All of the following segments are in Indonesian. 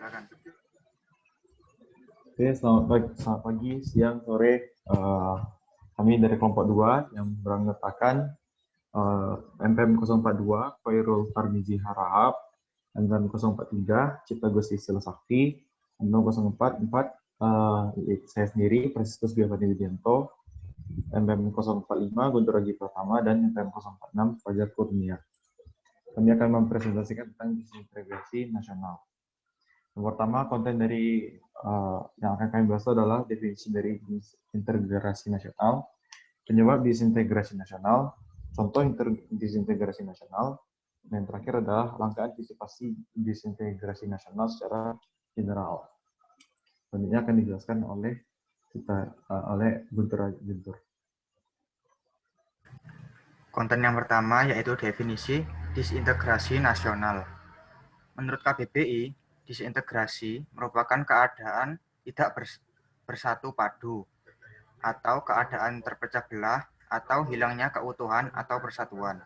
silakan. Oke, selamat pagi, siang, sore. Kami dari kelompok 2 yang beranggotakan MPM 042, Khairul Tarmizi Harahap, MPM 043, Cipta Gusti Sila Sakti, MPM 044, saya sendiri, Prestus Biavani Widianto, MPM 045, Guntur Haji Pratama, dan MPM 046, Fajar Kurnia. Kami akan mempresentasikan tentang disintegrasi nasional. Yang pertama, konten dari yang akan kami bahas adalah definisi dari disintegrasi nasional, penyebab disintegrasi nasional, contoh disintegrasi nasional, dan yang terakhir adalah langkah antisipasi disintegrasi nasional secara general. Selanjutnya akan dijelaskan oleh Guntur. Konten yang pertama yaitu definisi disintegrasi nasional. Menurut KBBI, disintegrasi merupakan keadaan tidak bersatu padu atau keadaan terpecah belah atau hilangnya keutuhan atau persatuan.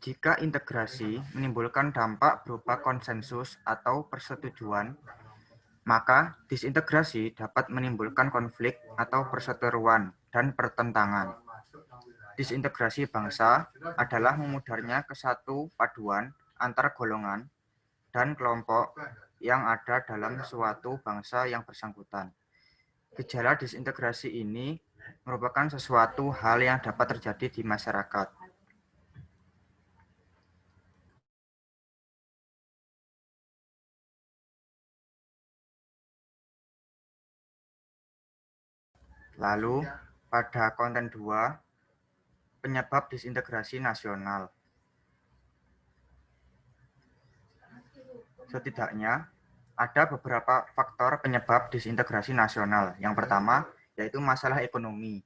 Jika integrasi menimbulkan dampak berupa konsensus atau persetujuan, maka disintegrasi dapat menimbulkan konflik atau perseteruan dan pertentangan. Disintegrasi bangsa adalah memudarnya kesatu paduan antar golongan dan kelompok yang ada dalam suatu bangsa yang bersangkutan. Gejala disintegrasi ini merupakan sesuatu hal yang dapat terjadi di masyarakat. Lalu, pada konten 2, penyebab disintegrasi nasional. Setidaknya, ada beberapa faktor penyebab disintegrasi nasional. Yang pertama, yaitu masalah ekonomi.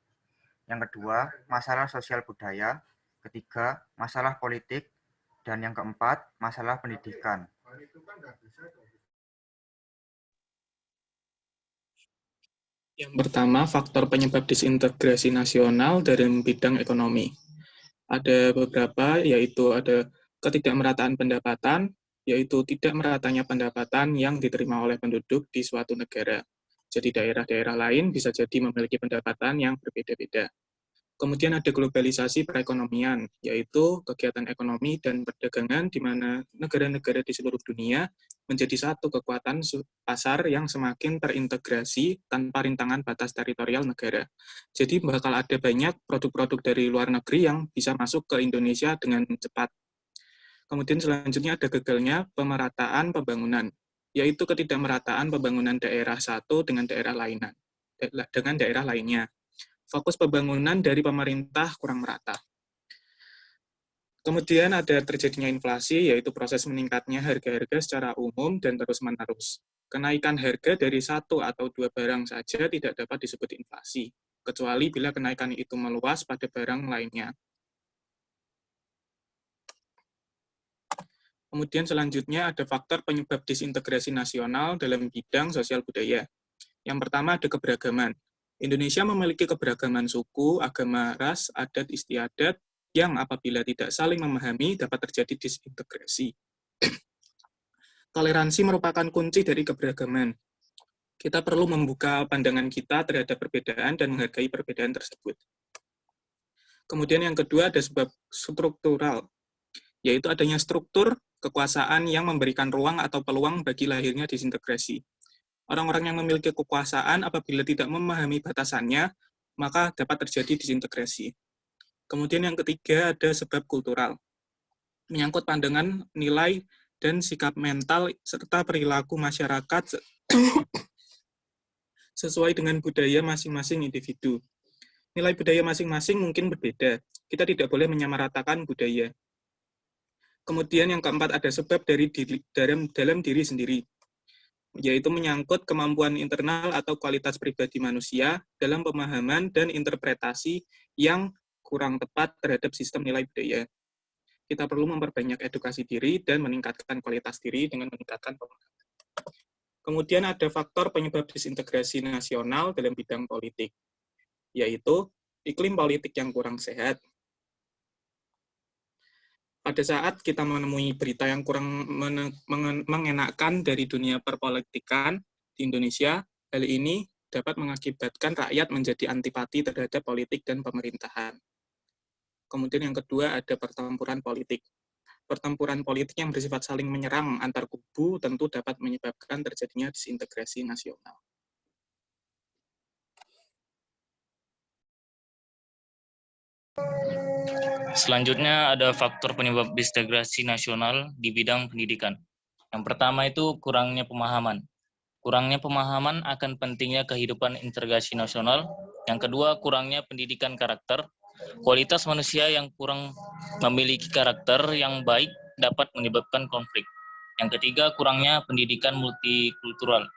Yang kedua, masalah sosial budaya. Ketiga, masalah politik. Dan yang keempat, masalah pendidikan. Yang pertama, faktor penyebab disintegrasi nasional dalam bidang ekonomi. Ada beberapa, yaitu ada ketidakmerataan pendapatan, yaitu tidak meratanya pendapatan yang diterima oleh penduduk di suatu negara. Jadi daerah-daerah lain bisa jadi memiliki pendapatan yang berbeda-beda. Kemudian ada globalisasi perekonomian, yaitu kegiatan ekonomi dan perdagangan di mana negara-negara di seluruh dunia menjadi satu kekuatan pasar yang semakin terintegrasi tanpa rintangan batas teritorial negara. Jadi bakal ada banyak produk-produk dari luar negeri yang bisa masuk ke Indonesia dengan cepat. Kemudian selanjutnya ada gagalnya pemerataan pembangunan, yaitu ketidakmerataan pembangunan daerah satu dengan daerah lainnya. Fokus pembangunan dari pemerintah kurang merata. Kemudian ada terjadinya inflasi, yaitu proses meningkatnya harga-harga secara umum dan terus-menerus. Kenaikan harga dari satu atau dua barang saja tidak dapat disebut inflasi, kecuali bila kenaikan itu meluas pada barang lainnya. Kemudian selanjutnya ada faktor penyebab disintegrasi nasional dalam bidang sosial budaya. Yang pertama ada keberagaman. Indonesia memiliki keberagaman suku, agama, ras, adat, istiadat, yang apabila tidak saling memahami dapat terjadi disintegrasi. Toleransi merupakan kunci dari keberagaman. Kita perlu membuka pandangan kita terhadap perbedaan dan menghargai perbedaan tersebut. Kemudian yang kedua ada sebab struktural, yaitu adanya struktur kekuasaan yang memberikan ruang atau peluang bagi lahirnya disintegrasi. Orang-orang yang memiliki kekuasaan apabila tidak memahami batasannya, maka dapat terjadi disintegrasi. Kemudian yang ketiga ada sebab kultural, menyangkut pandangan, nilai, dan sikap mental, serta perilaku masyarakat sesuai dengan budaya masing-masing individu. Nilai budaya masing-masing mungkin berbeda, kita tidak boleh menyamaratakan budaya. Kemudian yang keempat ada sebab dalam diri sendiri, yaitu menyangkut kemampuan internal atau kualitas pribadi manusia dalam pemahaman dan interpretasi yang kurang tepat terhadap sistem nilai budaya. Kita perlu memperbanyak edukasi diri dan meningkatkan kualitas diri dengan meningkatkan pemahaman. Kemudian ada faktor penyebab disintegrasi nasional dalam bidang politik, yaitu iklim politik yang kurang sehat. pada saat kita menemui berita yang kurang mengenakan dari dunia perpolitikan di Indonesia, hal ini dapat mengakibatkan rakyat menjadi antipati terhadap politik dan pemerintahan. Kemudian yang kedua ada pertempuran politik. Pertempuran politik yang bersifat saling menyerang antar kubu tentu dapat menyebabkan terjadinya disintegrasi nasional. Selanjutnya ada faktor penyebab disintegrasi nasional di bidang pendidikan. Yang pertama itu kurangnya pemahaman. Kurangnya pemahaman akan pentingnya kehidupan integrasi nasional. Yang kedua, kurangnya pendidikan karakter. Kualitas manusia yang kurang memiliki karakter yang baik dapat menyebabkan konflik. Yang ketiga, kurangnya pendidikan multikultural.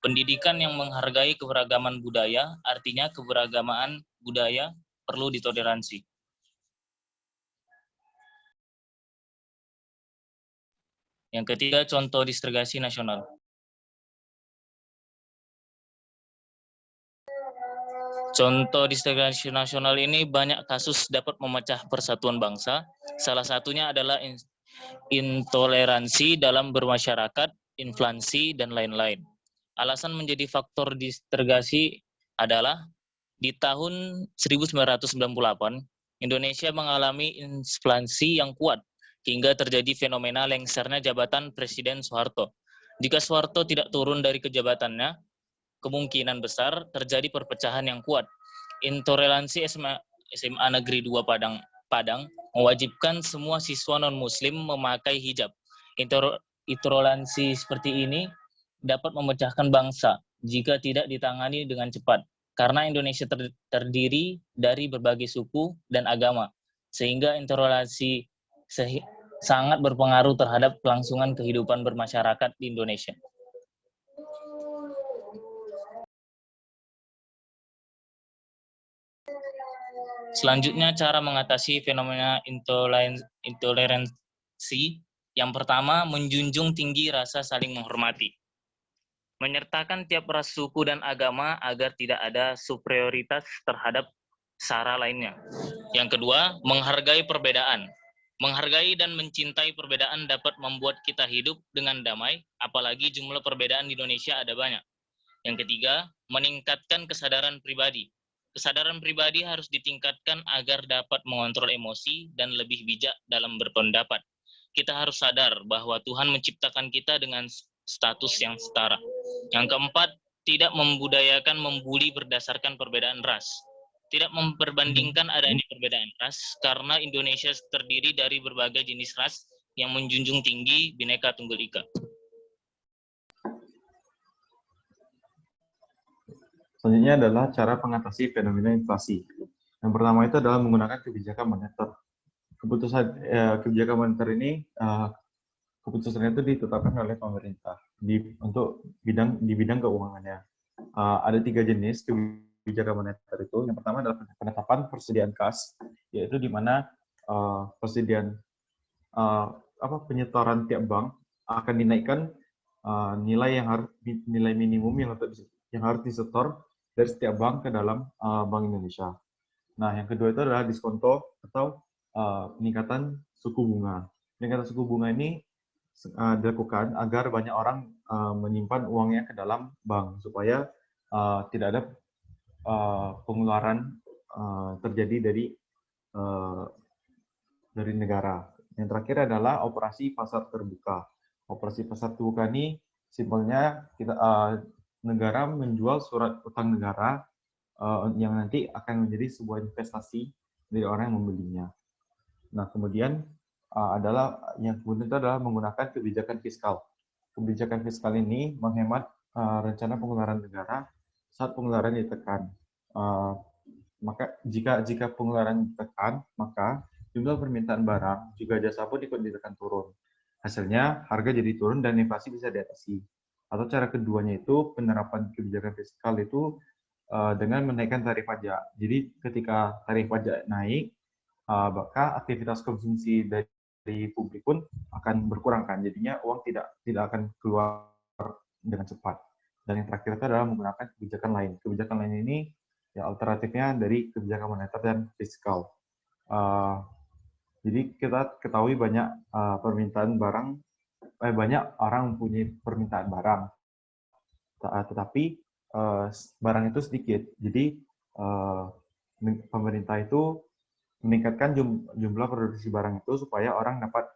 Pendidikan yang menghargai keberagaman budaya, artinya keberagaman budaya perlu ditoleransi. Yang ketiga, contoh disintegrasi nasional. Contoh disintegrasi nasional ini banyak kasus dapat memecah persatuan bangsa. Salah satunya adalah intoleransi dalam bermasyarakat, inflasi, dan lain-lain. Alasan menjadi faktor disintegrasi adalah di tahun 1998, Indonesia mengalami inflasi yang kuat hingga terjadi fenomena lengsernya jabatan Presiden Soeharto. Jika Soeharto tidak turun dari kejabatannya, kemungkinan besar terjadi perpecahan yang kuat. Intoleransi SMA Negeri 2 Padang mewajibkan semua siswa non-muslim memakai hijab. Intoleransi seperti ini dapat memecahkan bangsa jika tidak ditangani dengan cepat. Karena Indonesia terdiri dari berbagai suku dan agama, sehingga intoleransi sangat berpengaruh terhadap kelangsungan kehidupan bermasyarakat di Indonesia. Selanjutnya, cara mengatasi fenomena intoleransi. Yang pertama, menjunjung tinggi rasa saling menghormati. Menyertakan tiap ras, suku, dan agama agar tidak ada superioritas terhadap sara lainnya. Yang kedua, menghargai perbedaan. Menghargai dan mencintai perbedaan dapat membuat kita hidup dengan damai, apalagi jumlah perbedaan di Indonesia ada banyak. Yang ketiga, meningkatkan kesadaran pribadi. Kesadaran pribadi harus ditingkatkan agar dapat mengontrol emosi dan lebih bijak dalam berpendapat. Kita harus sadar bahwa Tuhan menciptakan kita dengan status yang setara. Yang keempat, tidak membudayakan membuli berdasarkan perbedaan ras. Tidak memperbandingkan adanya perbedaan ras, karena Indonesia terdiri dari berbagai jenis ras yang menjunjung tinggi Bhinneka Tunggal Ika. Selanjutnya adalah cara mengatasi fenomena inflasi. Yang pertama itu adalah menggunakan kebijakan moneter. Kebijakan moneter ini keputusannya itu ditetapkan oleh pemerintah di bidang keuangannya. Ada 3 jenis kebijakan moneter itu. Yang pertama adalah penetapan persediaan kas, yaitu di mana penyetoran tiap bank akan dinaikkan nilai minimum yang harus disetor dari setiap bank ke dalam Bank Indonesia. Nah, yang kedua itu adalah diskonto atau peningkatan suku bunga. Peningkatan suku bunga ini dilakukan agar banyak orang menyimpan uangnya ke dalam bank supaya tidak ada pengeluaran terjadi dari negara. Yang terakhir adalah operasi pasar terbuka. Operasi pasar terbuka ini simpelnya negara menjual surat utang negara yang nanti akan menjadi sebuah investasi dari orang yang membelinya. Nah, kemudian yang kemudian itu adalah menggunakan kebijakan fiskal. Kebijakan fiskal ini menghemat rencana pengeluaran negara saat pengeluaran ditekan. Maka jika pengeluaran ditekan, maka jumlah permintaan barang juga jasa pun ikut ditekan turun. Hasilnya harga jadi turun dan inflasi bisa diatasi. Atau cara keduanya itu penerapan kebijakan fiskal itu dengan menaikkan tarif pajak. Jadi ketika tarif pajak naik, maka aktivitas konsumsi dari publik pun akan berkurang kan. Jadinya uang tidak akan keluar dengan cepat. Dan yang terakhir itu adalah menggunakan kebijakan lain. Kebijakan lain ini ya alternatifnya dari kebijakan moneter dan fiskal. Jadi kita ketahui banyak permintaan barang, banyak orang mempunyai permintaan barang, tetapi barang itu sedikit. Jadi pemerintah itu meningkatkan jumlah produksi barang itu supaya orang dapat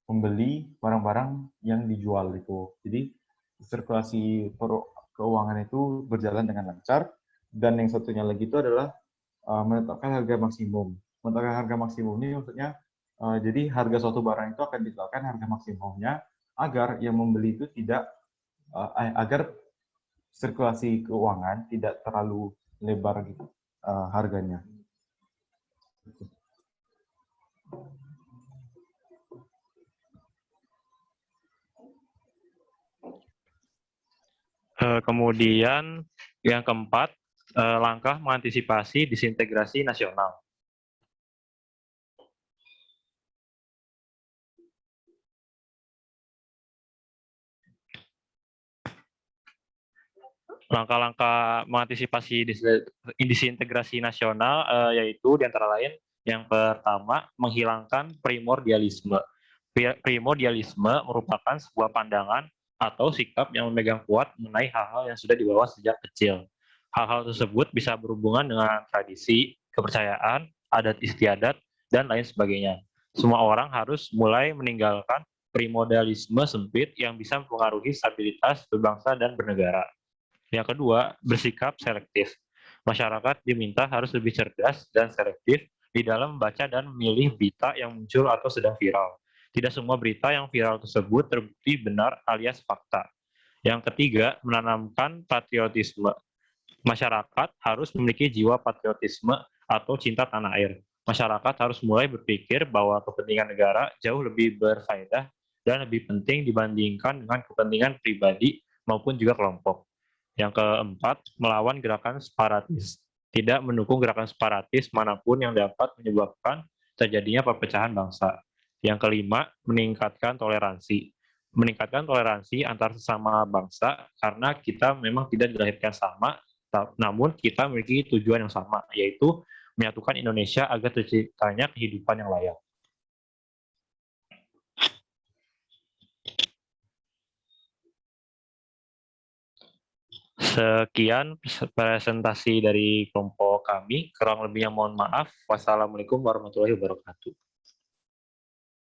membeli barang-barang yang dijual itu. Jadi sirkulasi keuangan itu berjalan dengan lancar. Dan yang satunya lagi itu adalah menetapkan harga maksimum. Menetapkan harga maksimum ini maksudnya jadi harga suatu barang itu akan ditetapkan harga maksimumnya agar yang membeli itu tidak agar sirkulasi keuangan tidak terlalu lebar gitu harganya. Kemudian yang keempat, langkah mengantisipasi disintegrasi nasional. Langkah-langkah mengantisipasi disintegrasi nasional yaitu di antara lain yang pertama, menghilangkan primordialisme. Primordialisme merupakan sebuah pandangan atau sikap yang memegang kuat mengenai hal-hal yang sudah dibawa sejak kecil. Hal-hal tersebut bisa berhubungan dengan tradisi, kepercayaan, adat istiadat, dan lain sebagainya. Semua orang harus mulai meninggalkan primordialisme sempit yang bisa mempengaruhi stabilitas berbangsa dan bernegara. Yang kedua, bersikap selektif. Masyarakat diminta harus lebih cerdas dan selektif di dalam membaca dan memilih berita yang muncul atau sedang viral. Tidak semua berita yang viral tersebut terbukti benar alias fakta. Yang ketiga, menanamkan patriotisme. Masyarakat harus memiliki jiwa patriotisme atau cinta tanah air. Masyarakat harus mulai berpikir bahwa kepentingan negara jauh lebih berfaedah dan lebih penting dibandingkan dengan kepentingan pribadi maupun juga kelompok. Yang keempat, melawan gerakan separatis. Tidak mendukung gerakan separatis manapun yang dapat menyebabkan terjadinya perpecahan bangsa. Yang kelima, meningkatkan toleransi. Meningkatkan toleransi antar sesama bangsa karena kita memang tidak dilahirkan sama, namun kita memiliki tujuan yang sama, yaitu menyatukan Indonesia agar terciptanya kehidupan yang layak. Sekian presentasi dari kelompok kami. Kurang lebihnya mohon maaf. Wassalamualaikum warahmatullahi wabarakatuh.